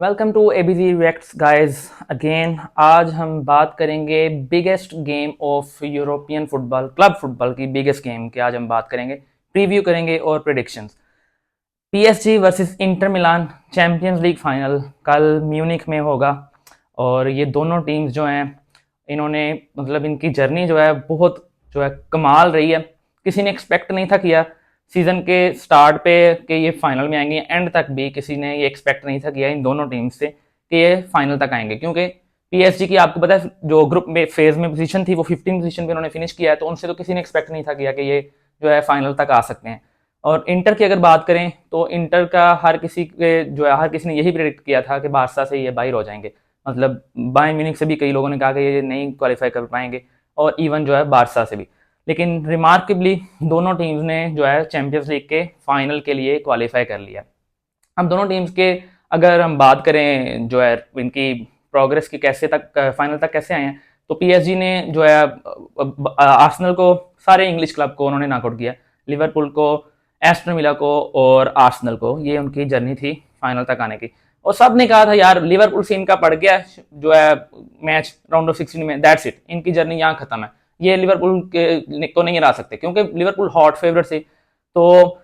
Welcome to ABG reacts guys again. आज हम बात करेंगे biggest game of European football, club football की बिगेस्ट गेम की आज हम बात करेंगे, प्रीव्यू करेंगे और predictions. PSG versus Inter Milan Champions League final कल म्यूनिख में होगा। और ये दोनों टीम्स जो हैं इन्होंने मतलब इनकी जर्नी जो है बहुत जो है कमाल रही है। किसी ने एक्सपेक्ट नहीं था किया सीजन के स्टार्ट पे कि ये फाइनल में आएंगे, एंड तक भी किसी ने ये एक्सपेक्ट नहीं था किया इन दोनों टीम्स से कि ये फाइनल तक आएंगे, क्योंकि पीएसजी की आपको पता है जो ग्रुप में फेज में पोजीशन थी वो 15 पोजीशन पे उन्होंने फिनिश किया है, तो उनसे तो किसी ने एक्सपेक्ट नहीं था किया कि ये जो है फाइनल तक आ सकते हैं। और इंटर की अगर बात करें तो इंटर का हर किसी के जो है हर किसी ने यही प्रेडिक्ट किया था कि बारसा से ये बाहर हो जाएंगे। मतलब बायर्न म्यूनिख से भी कई लोगों ने कहा कि ये नहीं क्वालिफाई कर पाएंगे, और इवन जो है बारसा से भी। लेकिन रिमार्केबली दोनों टीम्स ने जो है चैंपियंस लीग के फाइनल के लिए क्वालिफाई कर लिया। अब दोनों टीम्स के अगर हम बात करें जो है इनकी प्रोग्रेस की कैसे तक फाइनल तक कैसे आए हैं, तो पीएसजी ने जो है आर्सेनल को, सारे इंग्लिश क्लब को उन्होंने नॉकआउट किया। लिवरपूल को, एस्टन विला को और आर्सेनल को, ये उनकी जर्नी थी फाइनल तक आने की। और सब ने कहा था यार लिवरपूल से इनका पड़ गया जो है मैच राउंड ऑफ 16 में, दैट्स इट, इनकी जर्नी यहाँ खत्म है, ये लिवरपूल को नहीं हरा सकते, क्योंकि लिवरपूल हॉट फेवरेट से। तो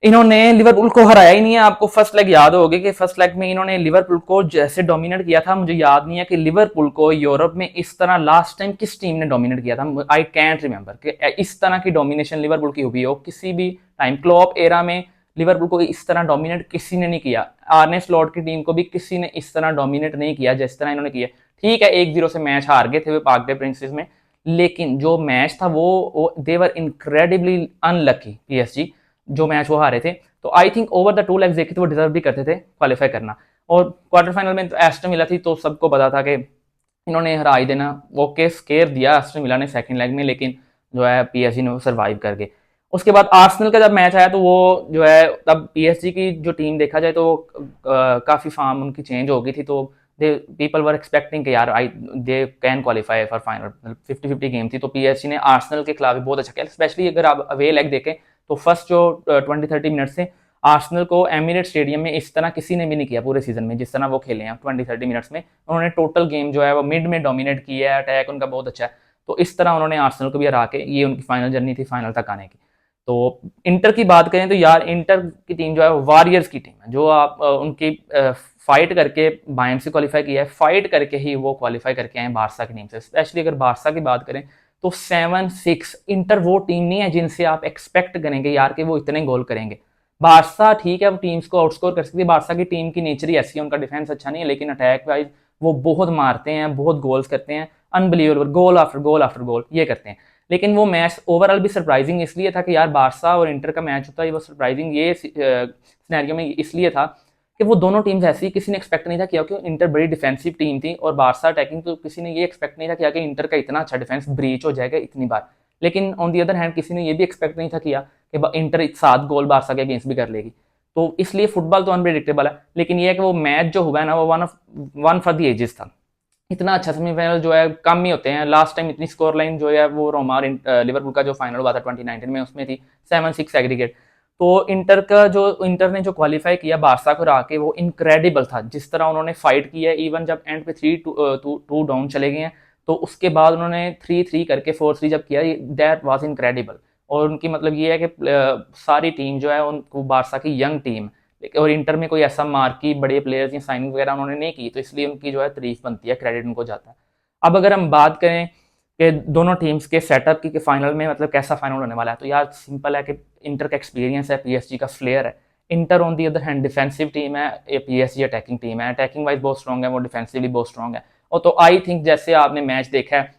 इन्होंने लिवरपूल को हराया ही नहीं है। आपको फर्स्ट लेग याद होगी कि फर्स्ट लेग में इन्होंने लिवरपूल को जैसे डोमिनेट किया था, मुझे याद नहीं है कि लिवरपूल को यूरोप में इस तरह लास्ट टाइम किस टीम ने डोमिनेट किया था। आई कैंट रिमेंबर कि इस तरह की डोमिनेशन लिवरपूल की हुई हो किसी भी टाइम। क्लॉप एरा में लिवरपूल को इस तरह डोमिनेट किसी ने नहीं किया। आर्ने स्लॉट की टीम को भी किसी ने इस तरह डोमिनेट नहीं किया जिस तरह इन्होंने किया। ठीक है 1-0 से मैच हार गए थे वे पार्क डे प्रिंसेस में, लेकिन जो मैच था वो देवर इनक्रेडिबली अनलकी पीएसजी, जो मैच वो हारे थे। तो I think over the 2 legs देखे तो वो डिजर्व भी करते थे क्वालिफाई करना। और क्वार्टर फाइनल में तो एस्टन विला थी, तो सबको पता था कि इन्होंने हरा ही देना। ओके स्केयर दिया एस्टन विला ने सेकंड लेग में, लेकिन जो है पीएसजी ने वो सर्वाइव कर गए। उसके बाद आर्सेनल का जब मैच आया तो वो जो है तब पीएसजी की जो टीम देखा जाए तो काफी फॉर्म उनकी चेंज हो गई थी। तो दे पीपल वर एक्सपेक्टिंग कि यार I they can qualify for final. 50-50 game थी, तो पीएसजी ने आर्सेनल के खिलाफ भी बहुत अच्छा किया। स्पेशली अगर आप अवे लेग देखें तो फर्स्ट जो 20-30 मिनट से आर्सेनल को एमिरेट स्टेडियम में इस तरह किसी ने भी नहीं किया पूरे सीजन में जिस तरह वो खेले हैं 20-30 मिनट्स में। उन्होंने टोटल गेम जो है वो मिड में डोमिनेट किया है, अटैक उनका बहुत अच्छा है। तो इस तरह उन्होंने आर्सेनल को भी हरा के ये उनकी फाइनल जर्नी थी फाइनल तक आने की। तो इंटर की बात करें तो यार इंटर की टीम जो है वॉरियर्स की टीम है, जो आप उनकी फाइट करके बायर्न से क्वालिफाई किया है, फाइट करके ही वो क्वालिफाई करके आए बारसा की टीम से। स्पेशली अगर बारसा की बात करें तो 7-6 इंटर वो टीम नहीं है जिनसे आप एक्सपेक्ट करेंगे यार कि वो इतने गोल करेंगे। बारसा ठीक है वो टीम्स को आउटस्कोर कर सकती है, बारसा की टीम की नेचर ही ऐसी है, उनका डिफेंस अच्छा नहीं है, लेकिन अटैक वाइज वो बहुत मारते हैं, बहुत गोल्स करते हैं, unbelievable goal after goal after goal ये करते हैं। लेकिन वो मैच ओवरऑल भी सरप्राइजिंग इसलिए था कि यार बारसा और इंटर का मैच होता है, वो सरप्राइजिंग ये सिनेरियो में इसलिए था कि वो दोनों टीम्स ऐसी किसी ने एक्सपेक्ट नहीं था किया कि इंटर बड़ी डिफेंसिव टीम थी और बारसा अटैकिंग, तो किसी ने ये एक्सपेक्ट नहीं था किया कि इंटर का इतना अच्छा डिफेंस ब्रीच हो जाएगा इतनी बार। लेकिन ऑन दी अदर हैंड किसी ने ये भी एक्सपेक्ट नहीं था किया कि इंटर 7 गोल बारसा के अगेंस्ट भी कर लेगी। तो इसलिए फुटबॉल तो अनप्रेडिक्टेबल है, लेकिन ये है कि वो मैच जो हुआ है ना वो वन फॉर द एजेस था। इतना अच्छा सेमीफाइनल जो है कम ही होते हैं। लास्ट टाइम इतनी स्कोर लाइन जो है वो रोमा और लिवरपूल का जो फाइनल हुआ था 2019 में उसमें थी 7-6 एग्रीगेट। तो इंटर ने जो क्वालिफाई किया बारसा को हरा के वो इनक्रेडिबल था जिस तरह उन्होंने फाइट की है। इवन जब एंड पे 3-2 डाउन चले गए हैं तो उसके बाद उन्होंने 3-3 करके 4-3 जब किया, दैट वाज इनक्रेडिबल। और उनकी मतलब ये है कि सारी टीम जो है उनको बारसा की यंग टीम, और इंटर में कोई ऐसा मार्की बड़े प्लेयर्स या साइनिंग वगैरह उन्होंने नहीं की, तो इसलिए उनकी जो है तारीफ बनती है, क्रेडिट उनको जाता है। अब अगर हम बात करें कि दोनों टीम्स के सेटअप की फाइनल में मतलब कैसा फाइनल होने वाला है, तो यार सिंपल है कि इंटर का एक्सपीरियंस है, पीएसजी का फ्लेयर है। Inter on the other hand defensive team है, पीएसजी अटैकिंग टीम है, अटैकिंग वाइज बहुत स्ट्रॉग है, वो डिफेंसिवली बहुत स्ट्रॉग है। और तो आई थिंक जैसे आपने मैच देखा है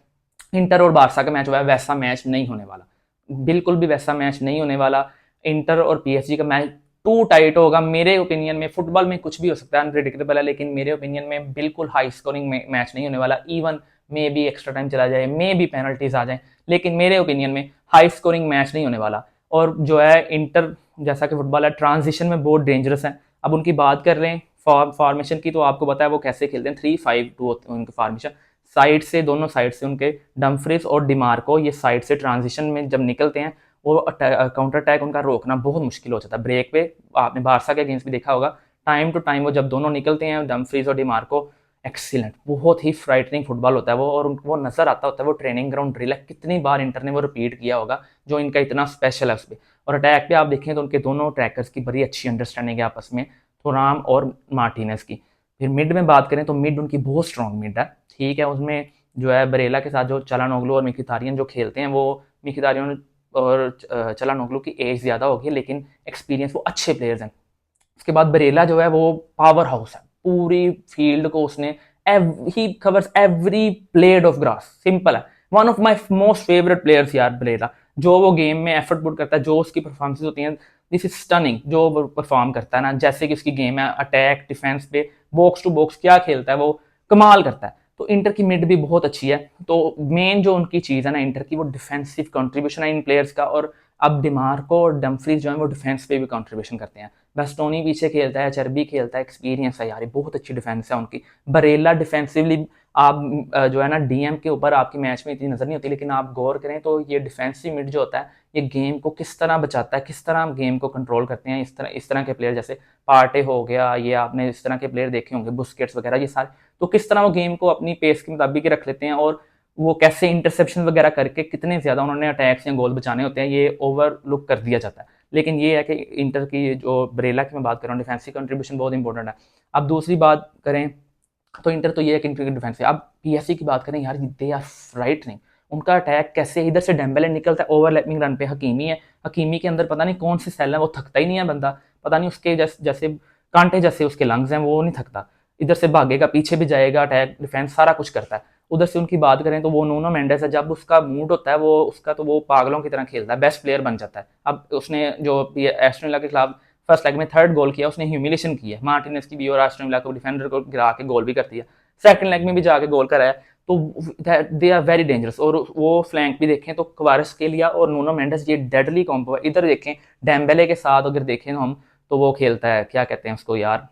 इंटर और बारसा का मैच हुआ है वैसा मैच नहीं होने वाला, बिल्कुल भी वैसा मैच नहीं होने वाला। इंटर और पीएसजी का मैच टू टाइट होगा मेरे ओपिनियन में। फुटबॉल में कुछ भी हो सकता है, अनप्रेडिक्टेबल है, लेकिन मेरे ओपिनियन में बिल्कुल हाई स्कोरिंग मैच नहीं होने वाला। Even may be extra time चला जाए, मे बी पेनल्टीज आ जाए, लेकिन मेरे ओपिनियन में हाई स्कोरिंग मैच नहीं होने वाला। और जो है इंटर जैसा कि फुटबॉल है ट्रांजिशन में बहुत डेंजरस है। अब उनकी बात कर रहे हैं फॉर्मेशन की, तो आपको पता है वो कैसे खेलते हैं, 3-5-2 उनकी फॉर्मेशन। साइड से, दोनों साइड से उनके डम्फ्रीज और डिमार्को ये साइड से ट्रांजिशन में जब निकलते हैं वो काउंटर अटैक उनका रोकना बहुत मुश्किल हो जाता है। ब्रेक पे आपने बारसा के अगेंस्ट भी देखा होगा, टाइम टू टाइम वो जब दोनों निकलते हैं, डमफ्रीज और डिमार्को, एक्सीलेंट, बहुत ही फ्राइटनिंग फुटबॉल होता है वो, और वो नजर आता होता है। वो ट्रेनिंग ग्राउंड ड्रिल है, कितनी बार इंटर ने वो रिपीट किया होगा, जो इनका इतना स्पेशल है उस पर। और अटैक पे आप देखें तो उनके दोनों ट्रैकर्स की बड़ी अच्छी अंडरस्टैंडिंग है आपस में, थोराम और मार्टिनेज की। फिर मिड में बात करें तो मिड उनकी बहुत स्ट्रॉन्ग मिड है, ठीक है। उसमें जो है बरेला के साथ जो चालानोग्लू और मिखितारियन जो खेलते हैं, वो मिखितारियन और चालानोग्लू की एज ज़्यादा होगी, लेकिन एक्सपीरियंस, वो अच्छे प्लेयर्स हैं। उसके बाद बरेला जो है वो पावर हाउस है, पूरी फील्ड को उसने ही covers every blade of grass, simple है। One of my most favourite players यार बरेला, जो वो गेम में एफर्ट पुट करता है, जो उसकी परफॉर्मेंसेज होती हैं, दिस इज स्टनिंग। जो वो परफॉर्म करता है ना, जैसे कि उसकी गेम है, अटैक डिफेंस पे, बॉक्स टू बॉक्स क्या खेलता है वो, कमाल करता है। तो इंटर की मिड भी बहुत अच्छी है। तो मेन जो उनकी चीज़ है ना इंटर की, वो डिफेंसिव कंट्रीब्यूशन है इन प्लेयर्स का। और अब डिमार्को और डमफ्रीज जो है वो डिफेंस पे भी कंट्रीब्यूशन करते हैं। बेस्टोनी पीछे खेलता है, चर्बी खेलता है, एक्सपीरियंस है यार, ये बहुत अच्छी डिफेंस है उनकी। बरेला डिफेंसिवली, आप जो है ना डीएम के ऊपर आपकी मैच में इतनी नजर नहीं होती, लेकिन आप गौर करें तो ये डिफेंसिव मिड जो होता है, ये गेम को किस तरह बचाता है, किस तरह गेम को कंट्रोल करते हैं। इस तरह के प्लेयर जैसे पार्टे हो गया, ये आपने इस तरह के प्लेयर देखे होंगे, बुस्केट्स वगैरह, ये सारे, तो किस तरह वो गेम को अपनी पेस के मुताबिक रख लेते हैं, और वो कैसे इंटरसेप्शन वगैरह करके कितने ज्यादा उन्होंने अटैक्स या गोल बचाने होते हैं, ये ओवरलुक कर दिया जाता है। लेकिन ये है कि इंटर की जो बरेला की मैं बात कर रहा हूँ, डिफेंसिव कंट्रीब्यूशन बहुत इंपॉर्टेंट है। अब दूसरी बात करें तो इंटर तो ये है कि इनकी डिफेंस है। अब पीएससी की बात करें यार, दे आर फ्राइटनिंग। उनका अटैक कैसे, इधर से डेम्बेले निकलता है ओवरलैपिंग रन पे, हकीमी है, हकीमी के अंदर पता नहीं कौन सी सेल है, वो थकता ही नहीं है बंदा, पता नहीं उसके जैसे कांटे जैसे उसके लंग्स हैं, वो नहीं थकता। इधर से भागेगा, पीछे भी जाएगा, अटैक डिफेंस सारा कुछ करता है। उधर से उनकी बात करें तो वो नूनो मेंडेस है, जब उसका मूड होता है वो उसका, तो वो पागलों की तरह खेलता है, बेस्ट प्लेयर बन जाता है। अब उसने जो एस्टन विला के खिलाफ फर्स्ट लेग में थर्ड गोल किया, उसने ह्यूमिलेशन की है मार्टिनेज की भी, और एस्टन विला को डिफेंडर को गिरा के गोल भी कर दिया। सेकंड लेग में भी जाके गोल कराया। तो दे आर वेरी डेंजरस। और वो फ्लैंक भी देखें तो क्वारात्स्केलिया और नूनो मेंडेस, ये डेडली कॉम्बो है। इधर देखें डेम्बेले के साथ अगर देखें हम, तो वो खेलता है, क्या कहते हैं उसको यार,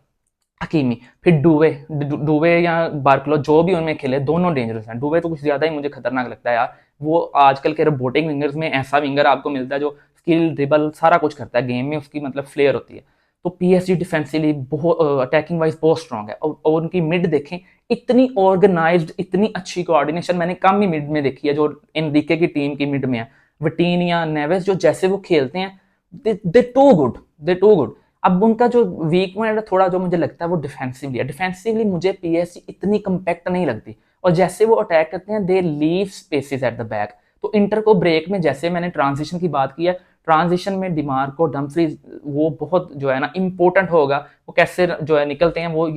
हकीमी। फिर डुवे या बार्कलो, जो भी उनमें खेले, दोनों डेंजरस हैं। डुवे तो कुछ ज्यादा ही मुझे खतरनाक लगता है यार। वो आजकल के रोबोटिक विंगर्स में ऐसा विंगर आपको मिलता है जो स्किल, ड्रिबल, सारा कुछ करता है गेम में, उसकी मतलब फ्लेयर होती है। तो पीएसजी डिफेंसिवली बहुत, अटैकिंग वाइज बहुत स्ट्रांग है। और उनकी मिड देखें, इतनी ऑर्गेनाइज्ड, इतनी अच्छी कोऑर्डिनेशन मैंने कम ही मिड में देखी है जो एनरिके की टीम की मिड में है। विटीनिया, नेवेस, जो जैसे वो खेलते हैं, they too good, they too good. अब उनका जो वीक पॉइंट है थोड़ा, जो मुझे लगता है वो डिफेंसिवली है। डिफेंसिवली मुझे पीएसजी इतनी कंपैक्ट नहीं लगती, और जैसे वो अटैक करते हैं, they leave spaces at the back. तो इंटर को ब्रेक में, जैसे मैंने ट्रांजिशन की बात की है, ट्रांजिशन में डिमार्को, डमफ्रीज, वो बहुत जो है ना इंपॉर्टेंट होगा। वो कैसे जो है निकलते हैं, वो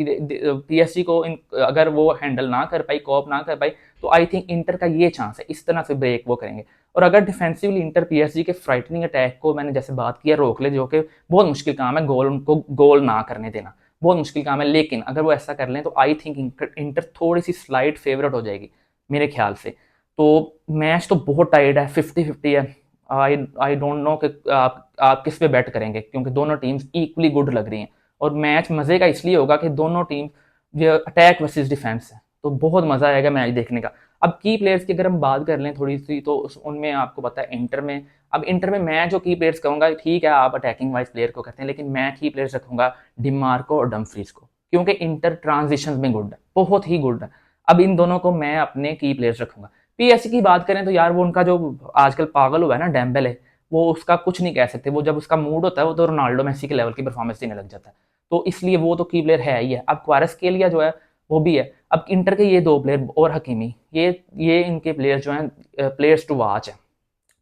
पीएसजी को अगर वो हैंडल ना कर पाई, कॉप ना कर पाई, तो आई थिंक इंटर का ये चांस है, इस तरह से ब्रेक वो करेंगे। और अगर डिफेंसिवली इंटर पीएसजी के फ्राइटनिंग अटैक को, मैंने जैसे बात की है, रोक ले, जो कि बहुत मुश्किल काम है, गोल उनको गोल ना करने देना बहुत मुश्किल काम है, लेकिन अगर वो ऐसा कर लें तो आई थिंक इंटर थोड़ी सी स्लाइड फेवरेट हो जाएगी मेरे ख्याल से। तो मैच तो बहुत टाइट है, 50-50 है। आई आई डोंट नो कि आप किस पे बैट करेंगे, क्योंकि दोनों टीम्स इक्वली गुड लग रही हैं। और मैच मजे का इसलिए होगा कि दोनों टीम जो अटैक वर्सेस डिफेंस है, तो बहुत मजा आएगा मैच देखने का। अब की प्लेयर्स की अगर हम बात कर लें थोड़ी सी, तो उनमें आपको पता है इंटर में, अब इंटर में मैं जो की प्लेयर्स कहूंगा, ठीक है आप अटैकिंग वाइज प्लेयर को कहते हैं, लेकिन मैं की प्लेयर्स रखूंगा डिमार्को और डमफ्रीज को, क्योंकि इंटर ट्रांजिशन में गुड है, बहुत ही गुड है। अब इन दोनों को मैं अपने की प्लेयर्स रखूंगा। पीएसजी की बात करें तो यार, वो उनका जो आजकल पागल हुआ है ना डेम्बेले, वो उसका कुछ नहीं कह सकते। वो जब उसका मूड होता है, वो तो रोनाल्डो मेसी के लेवल की परफॉर्मेंस देने लग जाता है। तो इसलिए वो तो की प्लेयर है ही है। अब क्वारात्स्केलिया जो है वो भी है। अब इंटर के ये दो प्लेयर और हकीमी, ये इनके प्लेयर जो हैं, प्लेयर्स टू वॉच है,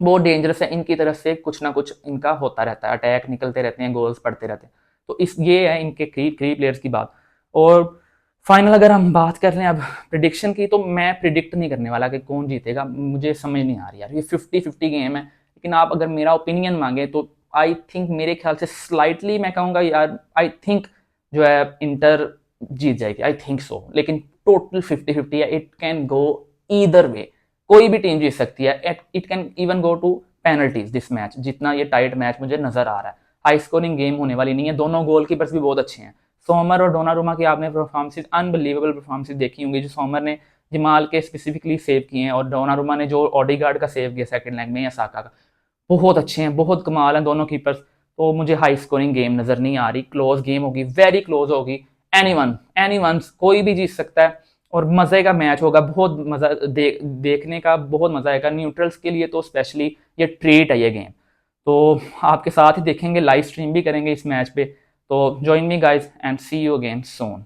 बहुत डेंजरस है। इनकी तरफ से कुछ ना कुछ इनका होता रहता है, अटैक निकलते रहते हैं, गोल्स पड़ते रहते हैं। तो इस ये है इनके की प्लेयर्स की बात। और फाइनल अगर हम बात कर रहे हैं अब प्रिडिक्शन की, तो मैं प्रिडिक्ट नहीं करने वाला कि कौन जीतेगा, मुझे समझ नहीं आ रही यार, ये 50-50 गेम है। लेकिन आप अगर मेरा ओपिनियन मांगे तो आई थिंक, मेरे ख्याल से स्लाइटली मैं कहूँगा यार, आई थिंक जो है इंटर जीत जाएगी, आई थिंक सो। लेकिन टोटल 50-50 है, it can go either way, कोई भी टीम जीत सकती है। It can even go to penalties this match, जितना ये टाइट मैच मुझे नजर आ रहा है। हाई स्कोरिंग गेम होने वाली नहीं है, दोनों गोलकीपर्स भी बहुत अच्छे हैं। सोमर और डोनारुमा की आपने परफॉर्मेंसेज, अनबिलीवेबल परफॉर्मेंसेज देखी होंगी, जो सोमर ने जमाल के स्पेसिफिकली सेव किए हैं, और डोनारुमा ने जो ओडीगार्ड का सेव किया सेकंड लेग में या साका का, बहुत अच्छे हैं, बहुत कमाल हैं दोनों कीपर्स। तो मुझे हाई स्कोरिंग गेम नज़र नहीं आ रही। क्लोज गेम होगी, वेरी क्लोज होगी। एनी वन कोई भी जीत सकता है और मज़े का मैच होगा। बहुत मज़ा देखने का बहुत मज़ा आएगा। न्यूट्रल्स के लिए तो स्पेशली ये ट्रीट है ये गेम। तो आपके साथ ही देखेंगे, लाइव स्ट्रीम भी करेंगे इस मैच पे। तो join me guys and see you again soon.